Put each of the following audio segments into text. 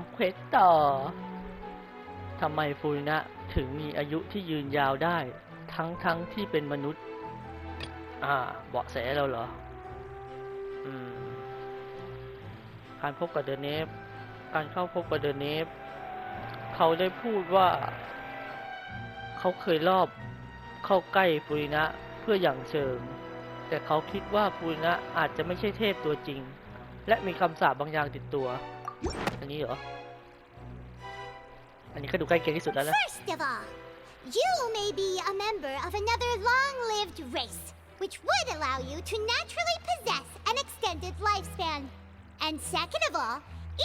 ำเควสต่อทำไมฟูรินะถึงมีอายุที่ยืนยาวได้ทั้งที่เป็นมนุษย์เบาะแสเราเหรอการพบกับเดอะเนฟการเข้าพบกับเดอะเนฟเขาได้พูดว่าเขาเคยลอบเข้าใกล้ฟูรินะเพื่ออย่างเชิงแต่เขาคิดว่าฟูรินะอาจจะไม่ใช่เทพตัวจริงและมีคำสาปบางอย่างติดตัวอันนี้เหรออันนี้ก็ดูใกล้เคียงที่สุดแล้วนะ First of all, you may be a member of another long-lived race, which would allow you to naturally possess an extended lifespan. And second of all,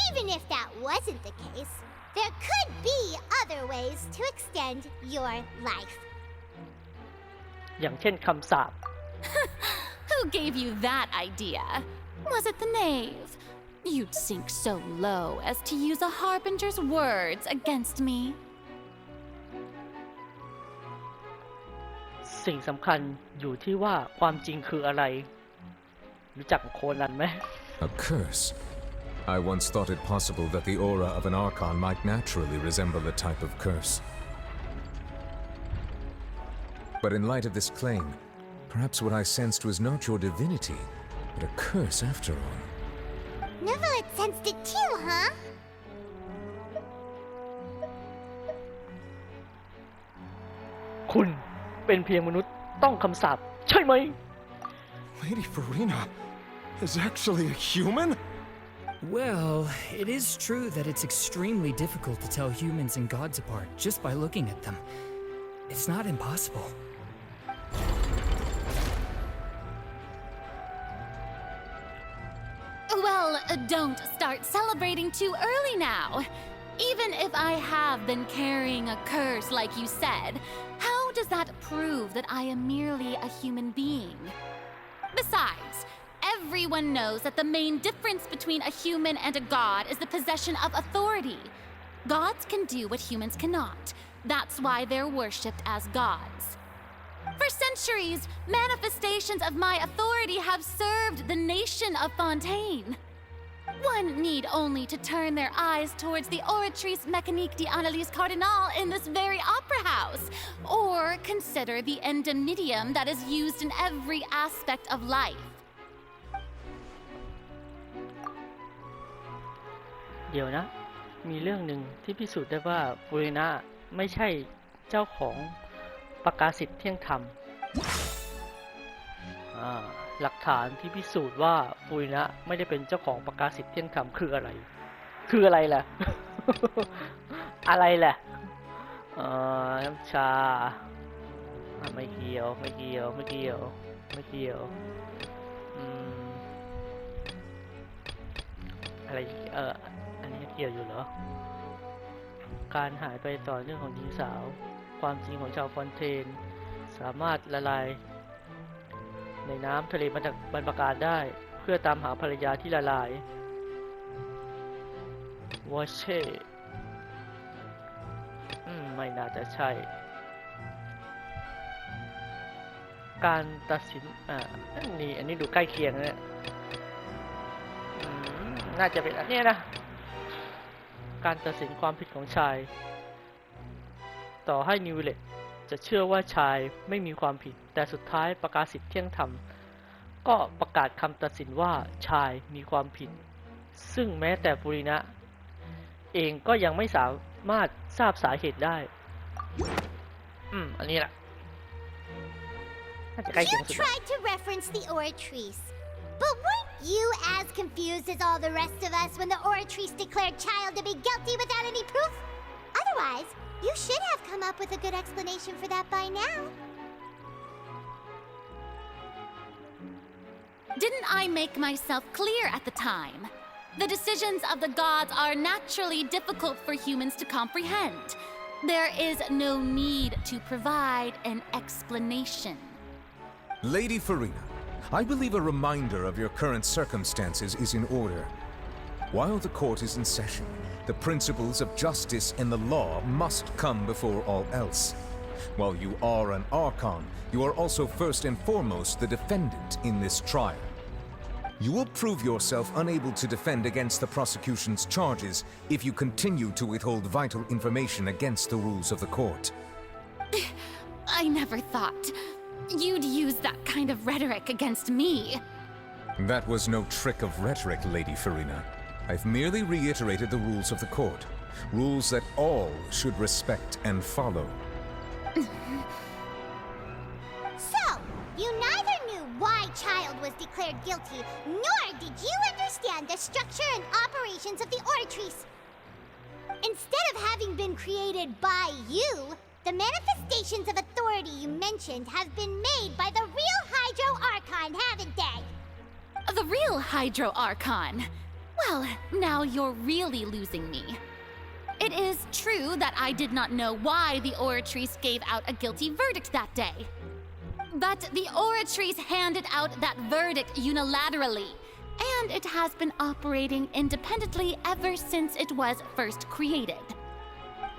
even if that wasn't the case, there could be other ways to extend your life. อย่างเช่นคำสาป Who gave you that idea? Was it the knave? You'd sink so low as to use a harbinger's words against me. สิ่งสำคัญอยู่ที่ว่าความจริงคืออะไรรู้จักโคนันไหม A curse. I once thought it possible that the aura of an archon might naturally resemble a type of curse. But in light of this claim, perhaps what I sensed was not your divinity, but a curse after all. Neverlet sensed it too, huh? คุณเป็นเพียงมนุษย์ต้องคำสาปใช่ไหม Lady Farina is actually a human? Well, it is true that it's extremely difficult to tell humans and gods apart just by looking at them. It's not impossible. Well, don't start celebrating too early now. Even if I have been carrying a curse like you said, how does that prove that I am merely a human being? Besides, everyone knows that the main difference between a human and a god is the possession of authority. Gods can do what humans cannot. That's why they're worshipped as gods. For centuries, manifestations of my authority have served the nation of Fontaine. One need only to turn their eyes towards the Oratrice Mécanique d'Analyse Cardinal in this very opera house, or consider the endemnidium that is used in every aspect of life. เดี๋ยวนะมีเรื่องหนึ่งที่พิสูจน์ได้ว่าฟูรินะไม่ใช่เจ้าของประกาศสิทธิ์เที่ยงธรรมหลักฐานที่พิสูจน์ว่าฟูรินะไม่ได้เป็นเจ้าของประกาศสิทธิ์เที่ยงธรรมคืออะไรคืออะไรล่ะ อะไรแหละน้ำชาไม่เกี่ยวอะไรอันนี้เกี่ยวอยู่เหรอการหายไปต่อเนื่องของหญิงสาวความจริงของชาวฟอนเทนสามารถละลายในน้ำทะเลบรรพการได้เพื่อตามหาภรรยาที่ละลายวอเช่ไม่น่าจะใช่การตัดสินอันนี้ดูใกล้เคียงเนี่ยน่าจะเป็นอันนี้นะการตัดสินความผิดของชายต่อให้นิวเลตจะเชื่อว่าชายไม่มีความผิดแต่สุดท้ายประกาศสิทธิ์เที่ยงธรรมก็ประกาศคำตัดสินว่าชายมีความผิดซึ่งแม้แต่ฟูรินะเองก็ยังไม่สามารถทราบสาเหตุได้อันนี้แหละน่าจะใกล้เคียงสุด You tried to reference the Oratrice, but weren't you as confused as all the rest of us when the Oratrice declared Child to be guilty without any proof? Otherwise, you should have come up with a good explanation for that by now. Didn't I make myself clear at the time? The decisions of the gods are naturally difficult for humans to comprehend. There is no need to provide an explanation. Lady Farina, I believe a reminder of your current circumstances is in order. While the court is in session, the principles of justice and the law must come before all else. While you are an archon, you are also first and foremost the defendant in this trial. You will prove yourself unable to defend against the prosecution's charges if you continue to withhold vital information against the rules of the court. I never thought you'd use that kind of rhetoric against me. That was no trick of rhetoric, Lady Farina. I've merely reiterated the rules of the court. Rules that all should respect and follow. So, you neither knew why Child was declared guilty, nor did you understand the structure and operations of the Oratrice. Instead of having been created by you, the manifestations of authority you mentioned have been made by the real Hydro Archon, haven't they? The real Hydro Archon? Well, now you're really losing me. It is true that I did not know why the Oratrice gave out a guilty verdict that day. But the Oratrice handed out that verdict unilaterally, and it has been operating independently ever since it was first created.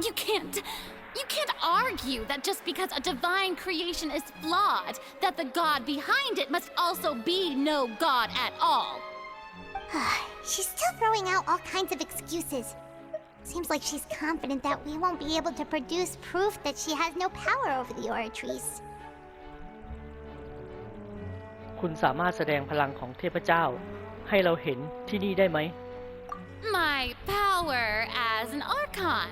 You can't argue that just because a divine creation is flawed, that the god behind it must also be no god at all. She's still throwing out all kinds of excuses. Seems like she's confident that we won't be able to produce proof that she has no power over the Oratrice. คุณสามารถแสดงพลังของเทพเจ้าให้เราเห็นที่นี่ได้ไหม My power as an Archon.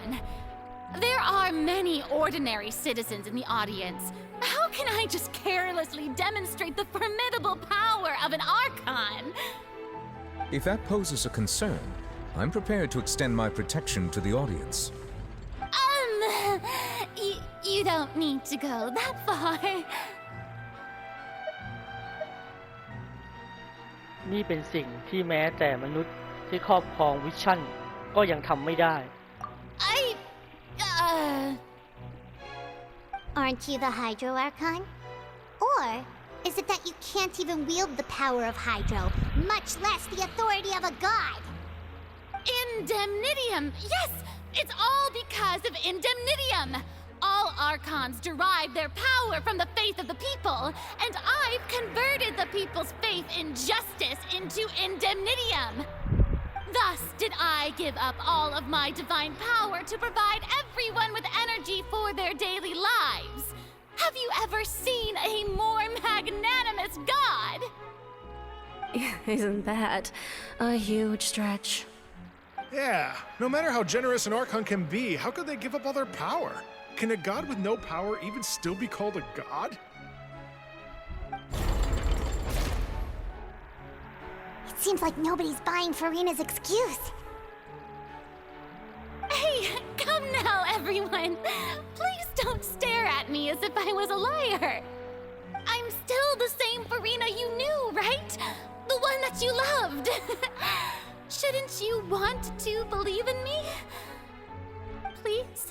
There are many ordinary citizens in the audience. How can I just carelessly demonstrate the formidable power of an Archon? If that poses a concern, I'm prepared to extend my protection to the audience. You don't need to go that far. นี่เป็นสิ่งที่แม้แต่มนุษย์ที่ครอบครองวิชั่นก็ยังทำไม่ได้ Aren't you the Hydro Archon? Or is it that you can't even wield the power of Hydro, much less the authority of a god? Indemnitium! Yes! It's all because of Indemnitium! All Archons derive their power from the faith of the people, and I've converted the people's faith in justice into Indemnitium! Thus did I give up all of my divine power to provide everyone with energy for their daily lives. Have you ever seen a more magnanimous god? Isn't that a huge stretch? Yeah, no matter how generous an Archon can be, how could they give up all their power? Can a god with no power even still be called a god? It seems like nobody's buying Farina's excuse. Hey, come now, everyone! Please don't stare at me as if I was a liar! I'm still the same Farina you knew, right? The one that you loved! Shouldn't you want to believe in me? Please?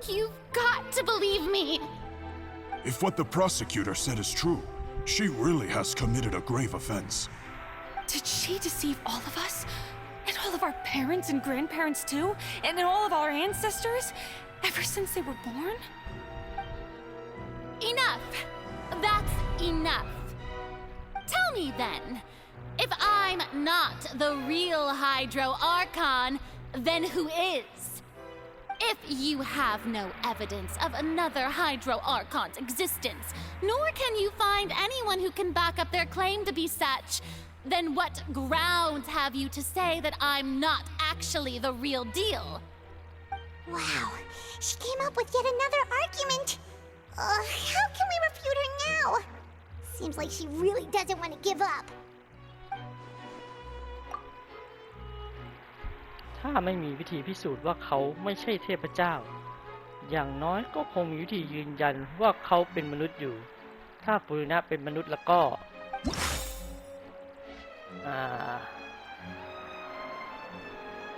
You've got to believe me! If what the prosecutor said is true, she really has committed a grave offense. Did she deceive all of us? And all of our parents and grandparents too? And all of our ancestors? Ever since they were born? Enough! That's enough! Tell me then, if I'm not the real Hydro Archon, then who is? If you have no evidence of another Hydro Archon's existence, nor can you find anyone who can back up their claim to be such, then what grounds have you to say that I'm not actually the real deal? Wow, she came up with yet another argument. How can we refute her now? Seems like she really doesn't want to give up. ถ้าไม่มีวิธีพิสูจน์ว่าเขาไม่ใช่เทพเจ้า อย่างน้อยก็คงมีวิธียืนยันว่าเขาเป็นมนุษย์อยู่ ถ้าฟูรินะเป็นมนุษย์แล้วก็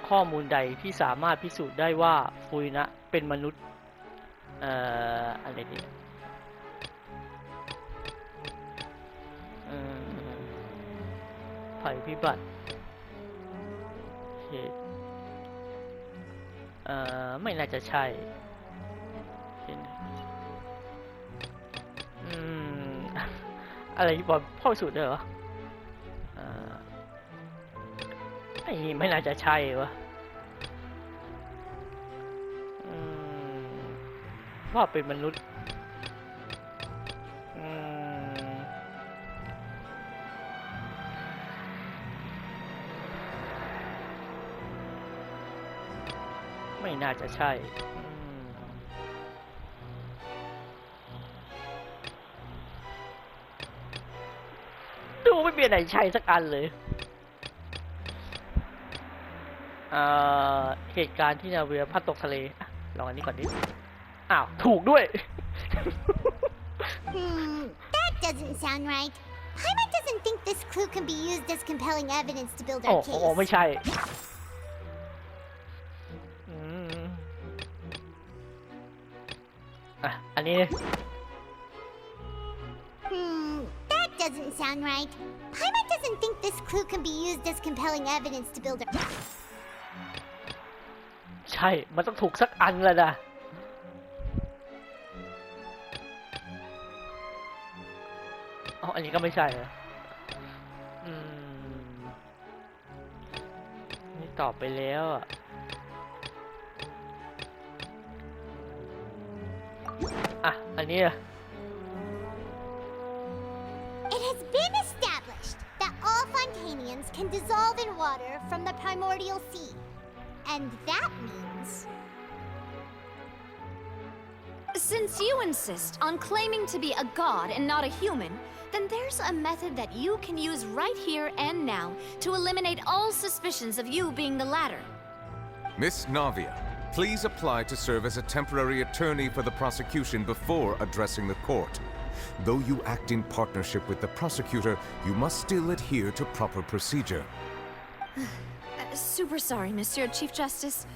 ข้อมูลใดที่สามารถพิสูจน์ได้ว่าฟูรินะเป็นมนุษย์อะไรเนี่ยภัยพิบัติเหตุไม่น่าจะใช่อะไรบอลพ่อพิสูจน์ได้เหรอ ไม่น่าจะใช่วะว่าเป็นมนุษย์ไม่น่าจะใช่ดูไม่มีอะไรใช่สักอันเลยเหตุการณ์ที่นาเวียพัดตกทะเลลองอันนี้ก่อนดิอ้าวถูกด้วย That doesn't sound right. Paimon doesn't think this clue can be used as compelling evidence to build โอ้ our โอ้ case. ไม่ใช่อันนี้ That doesn't sound right. Paimon doesn't think this clue can be used as compelling evidence to build our... ใช่ มันต้องถูกสักอันแล้วนะอ๋ออันนี้ก็ไม่ใช่เหรอนี่ตอบไปแล้วอันนี้It has been established that all Fontanians can dissolve in water from the primordial sea. And that means... Since you insist on claiming to be a god and not a human, then there's a method that you can use right here and now to eliminate all suspicions of you being the latter. Miss Navia, please apply to serve as a temporary attorney for the prosecution before addressing the court. Though you act in partnership with the prosecutor, you must still adhere to proper procedure. Super sorry, Monsieur Chief Justice.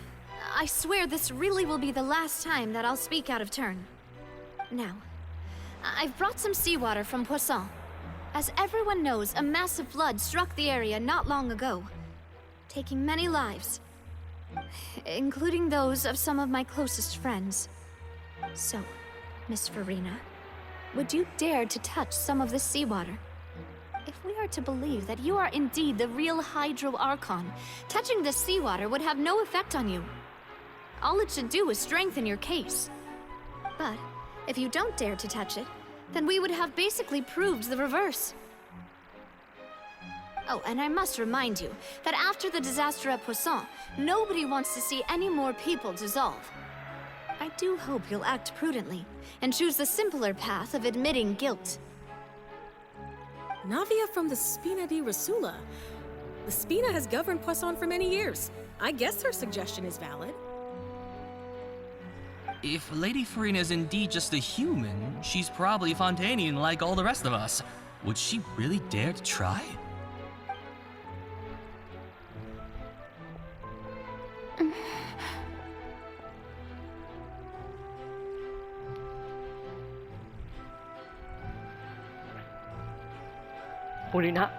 I swear this really will be the last time that I'll speak out of turn. Now, I've brought some seawater from Poisson. As everyone knows, a massive flood struck the area not long ago, taking many lives, including those of some of my closest friends. So, Miss Farina, would you dare to touch some of this seawater? If we are to believe that you are indeed the real Hydro Archon, touching this seawater would have no effect on you. All it should do is strengthen your case. But if you don't dare to touch it, then we would have basically proved the reverse. Oh, and I must remind you that after the disaster at Poisson, nobody wants to see any more people dissolve. I do hope you'll act prudently and choose the simpler path of admitting guilt. Navia from the Spina di Rasula. The Spina has governed Poisson for many years. I guess her suggestion is valid. If Lady Farina is indeed just a human, she's probably Fontanian like all the rest of us. Would she really dare to try?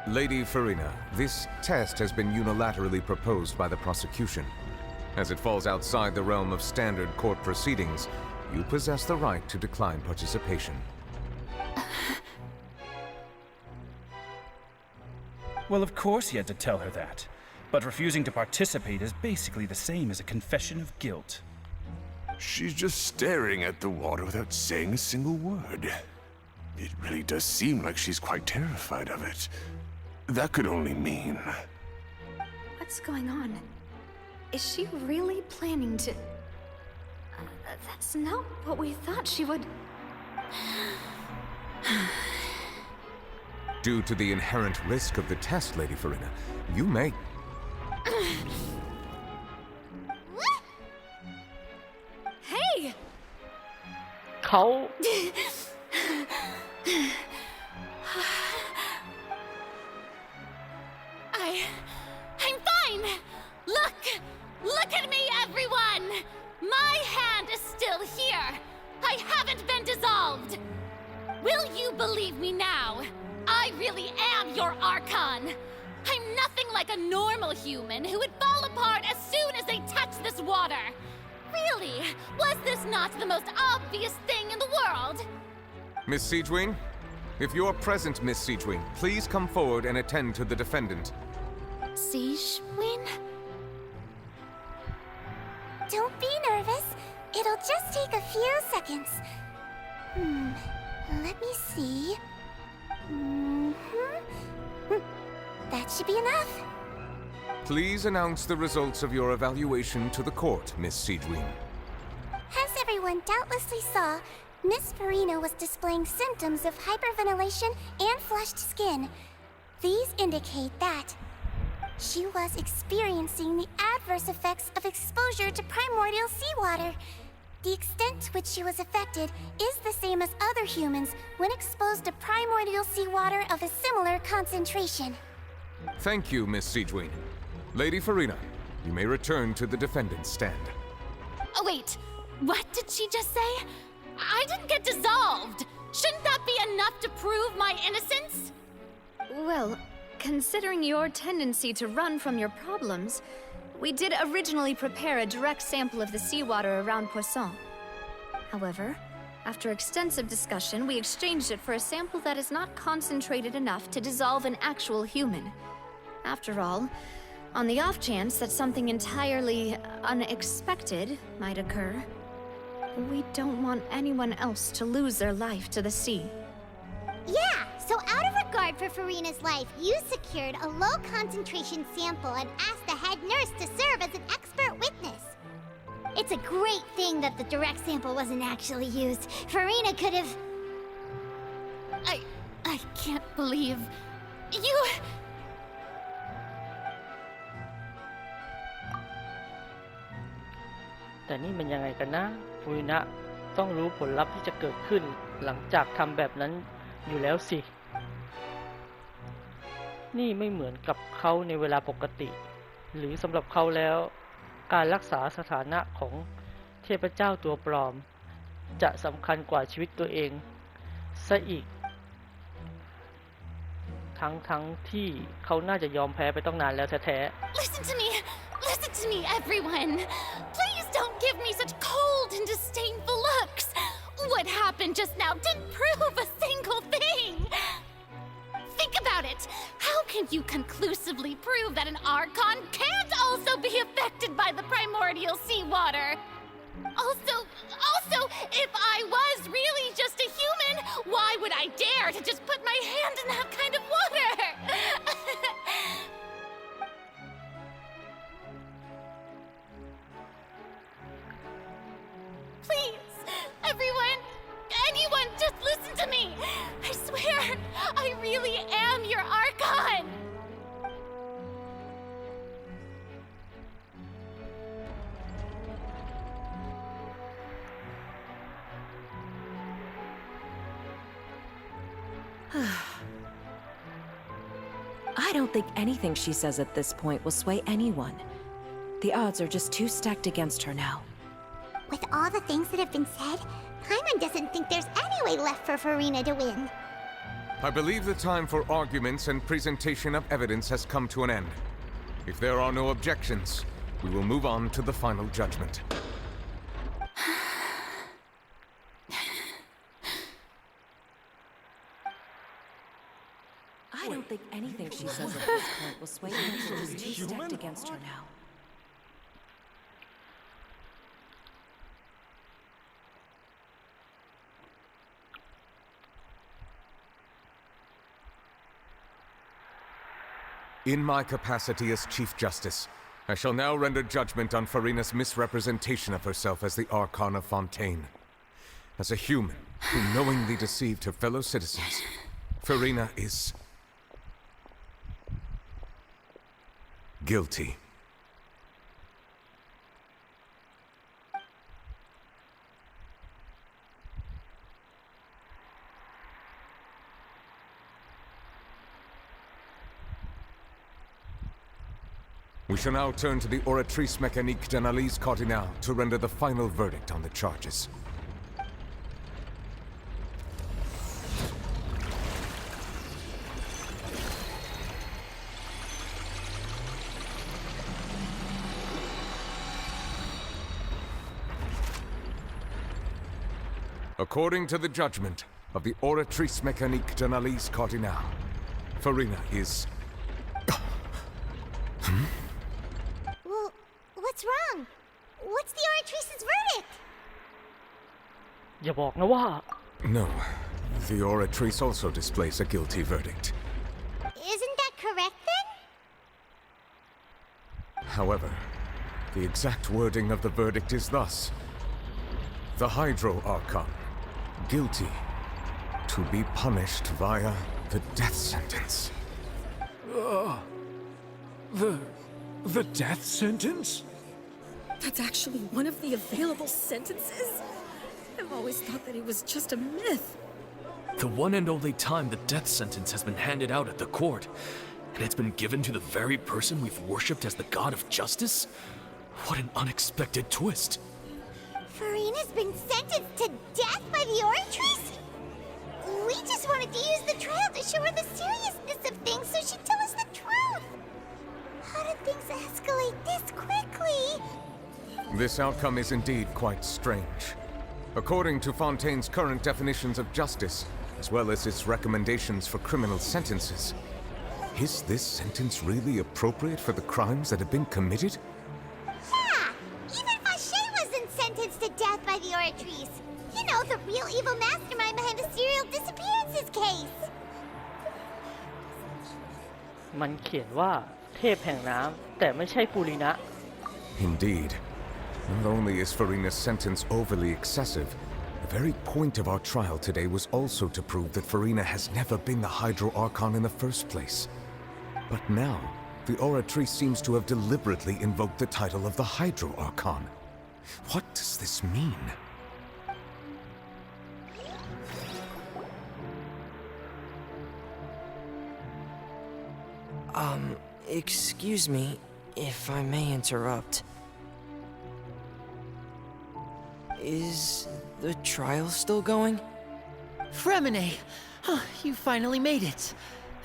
Lady Farina, this test has been unilaterally proposed by the prosecution. As it falls outside the realm of standard court proceedings, you possess the right to decline participation. Well, of course he had to tell her that. But refusing to participate is basically the same as a confession of guilt. She's just staring at the water without saying a single word. It really does seem like she's quite terrified of it. That could only mean... What's going on? Is she really planning to... That's not what we thought she would... Due to the inherent risk of the test, Lady Farina, you may... What? Hey! เขา I'm fine! Look at me, everyone! My hand is still here! I haven't been dissolved! Will you believe me now? I really am your Archon! I'm nothing like a normal human who would fall apart as soon as they touch this water! Really? Was this not the most obvious thing in the world? Miss Siegewing? If you're present, Miss Siegewing, please come forward and attend to the defendant. Siege win? Don't be nervous. It'll just take a few seconds. Let me see. That should be enough. Please announce the results of your evaluation to the court, Miss Siegeween. As everyone doubtlessly saw, Miss Farina was displaying symptoms of hyperventilation and flushed skin. These indicate that she was experiencing the adverse effects of exposure to primordial seawater. The extent to which she was affected is the same as other humans when exposed to primordial seawater of a similar concentration. Thank you, Miss Siegeween. Lady Farina, you may return to the defendant's stand. Oh, wait. What did she just say? I didn't get dissolved. Shouldn't that be enough to prove my innocence? Well, considering your tendency to run from your problems, we did originally prepare a direct sample of the seawater around Poisson. However, after extensive discussion, we exchanged it for a sample that is not concentrated enough to dissolve an actual human. After all, on the off chance that something entirely unexpected might occur, we don't want anyone else to lose their life to the sea. Yeah, so out of regard for Farina's life, you secured a low-concentration sample and asked the head nurse to serve as an expert witness. It's a great thing that the direct sample wasn't actually used. Farina could have... I can't believe... You...แต่นี่มันยังไงกันนะฟูรินะต้องรู้ผลลัพธ์ที่จะเกิดขึ้นหลังจากทำแบบนั้นอยู่แล้วสินี่ไม่เหมือนกับเขาในเวลาปกติหรือสำหรับเขาแล้วการรักษาสถานะของเทพเจ้าตัวปลอมจะสำคัญกว่าชีวิตตัวเองซะอีกทั้งที่เขาน่าจะยอมแพ้ไปต้องนานแล้วแท้ๆ Listen to me, everyone. Please don't give me such cold and disdainful looks. What happened just now didn't prove a single thing. Think about it. How can you conclusively prove that an Archon can't also be affected by the primordial seawater? Also, if I was really just a human, why would I dare to just put my hand in that kind of water? Please, anyone, just listen to me. I swear, I really am your Archon. I don't think anything she says at this point will sway anyone. The odds are just too stacked against her now. With all the things that have been said, Paimon doesn't think there's any way left for Farina to win. I believe the time for arguments and presentation of evidence has come to an end. If there are no objections, we will move on to the final judgment. I don't think anything she says at this point will sway anyone. She's too stacked against her now. In my capacity as Chief Justice, I shall now render judgment on Farina's misrepresentation of herself as the Archon of Fontaine. As a human who knowingly deceived her fellow citizens, Farina is... guilty. We shall now turn to the Oratrice Mécanique d'Analyse Cardinale to render the final verdict on the charges. According to the judgment of the Oratrice Mécanique d'Analyse Cardinale, Farina is... Well, what's wrong? What's the Oratrice's verdict? อย่าบอกนะว่า No, the Oratrice also displays a guilty verdict. Isn't that correct then? However, the exact wording of the verdict is thus: the Hydro Archon, guilty, to be punished via the death sentence. The death sentence? That's actually one of the available sentences? I've always thought that it was just a myth. The one and only time the death sentence has been handed out at the court, and it's been given to the very person we've worshipped as the god of justice? What an unexpected twist. Farina's been sentenced to death by the Oratrice? We just wanted to use the trial to show her the seriousness of things so she'd tell us the truth. How did things escalate this quickly? This outcome is indeed quite strange. According to Fontaine's current definitions of justice, as well as its recommendations for criminal sentences, is this sentence really appropriate for the crimes that have been committed? Yeah! Even Fache wasn't sentenced to death by the Oratrice. You know, the real evil mastermind behind the serial disappearances case. มันเขียนว่าเทพแห่งน้ำแต่ไม่ใช่ฟูรินะ Indeed. Not only is Farina's sentence overly excessive, the very point of our trial today was also to prove that Farina has never been the Hydro Archon in the first place. But now, the Oratrice seems to have deliberately invoked the title of the Hydro Archon. What does this mean? Excuse me, if I may interrupt. Is the trial still going? Fremine! You finally made it.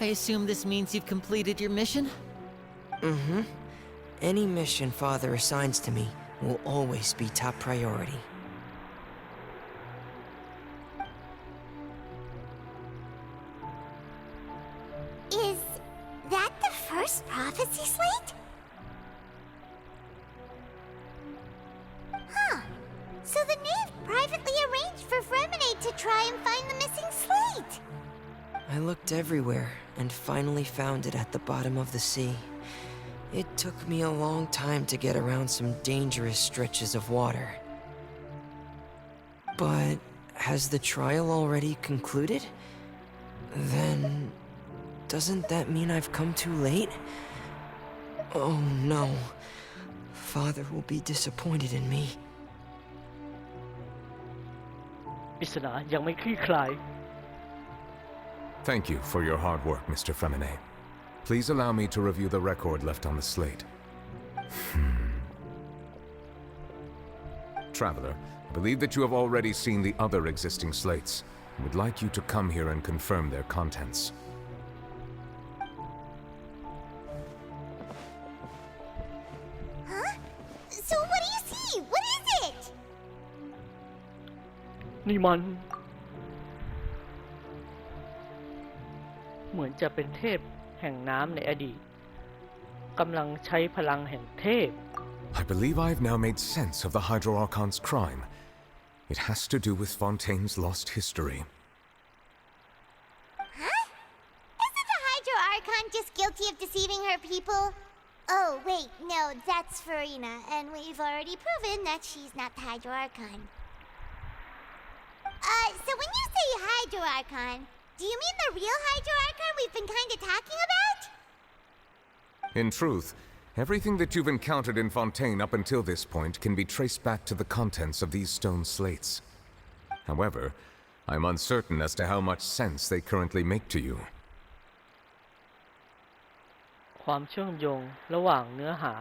I assume this means you've completed your mission? Mm-hmm. Any mission Father assigns to me will always be top priority. Is that the first prophecy slate? Huh. So the knave privately arranged for Fremine to try and find the missing slate. I looked everywhere and finally found it at the bottom of the sea. It took me a long time to get around some dangerous stretches of water. But has the trial already concluded? Then doesn't that mean I've come too late? Oh no. Father will be disappointed in me. ปริศนายังไม่คลี่คลาย Thank you for your hard work, Mr. Fremine. Please allow me to review the record left on the slate. Traveler, I believe that you have already seen the other existing slates. I would like you to come here and confirm their contents. Huh? So what do you see? What is it? นี่มัน เหมือนจะเป็นเทพแห่งน้ำในอดีตกำลังใช้พลังแห่งเทพ I believe I have now made sense of the Hydro Archon's crime. It has to do with Fontaine's lost history. Huh? Isn't the Hydro Archon just guilty of deceiving her people? Oh, wait, no, that's Farina, and we've already proven that she's not the Hydro Archon. So when you say Hydro Archon, do you mean the real Hydro Archon we've been kinda talking about? In truth, everything that you've encountered in Fontaine up until this point can be traced back to the contents of these stone slates. However, I'm uncertain as to how much sense they currently make to you. ความเชื่อมโยงระหว่างเนื้อหา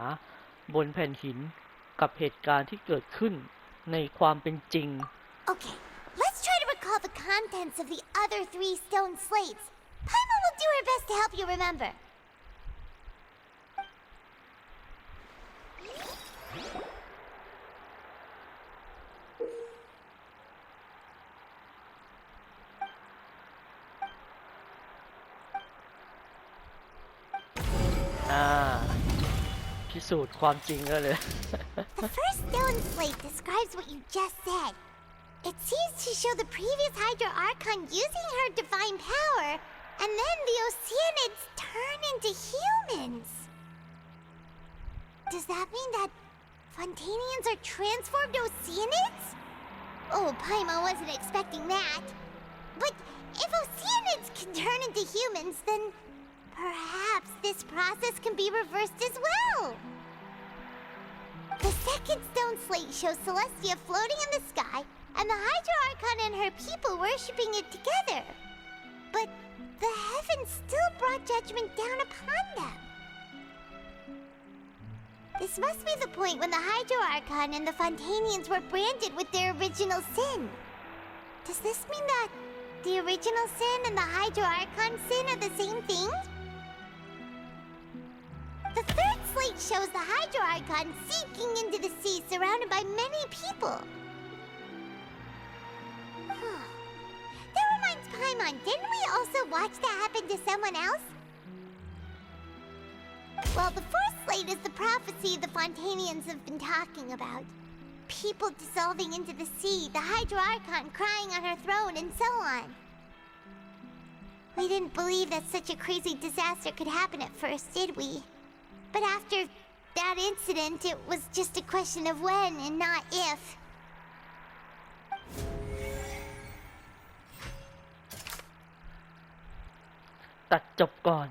บนแผ่นหินกับเหตุการณ์ที่เกิดขึ้นในความเป็นจริง Okay, let's try to recall the contents of the other 3 stone slates. Paimon will do her best to help you remember. สูจน์ความจริงก็เลย The first stone slate describes what you just said. It seems to show the previous Hydra Archon using her divine power, and then the Oceanids turn into humans. Does that mean that Fontanians are transformed Oceanids? Oh, Paimon wasn't expecting that. But if Oceanids can turn into humans, then perhaps this process can be reversed as well. The second stone slate shows Celestia floating in the sky, and the Hydra Archon and her people worshipping it together. But the heavens still brought judgment down upon them. This must be the point when the Hydra Archon and the Fontanians were branded with their original sin. Does this mean that the original sin and the Hydra Archon sin are the same thing? The third slate shows the Hydra Archon sinking into the sea surrounded by many people. That reminds Paimon, didn't we also watch that happen to someone else? Well, the fourth slate is the prophecy the Fontanians have been talking about. People dissolving into the sea, the Hydra Archon crying on her throne, and so on. We didn't believe that such a crazy disaster could happen at first, did we? But after that incident, it was just a question of when and not if. ตัดจบก่อน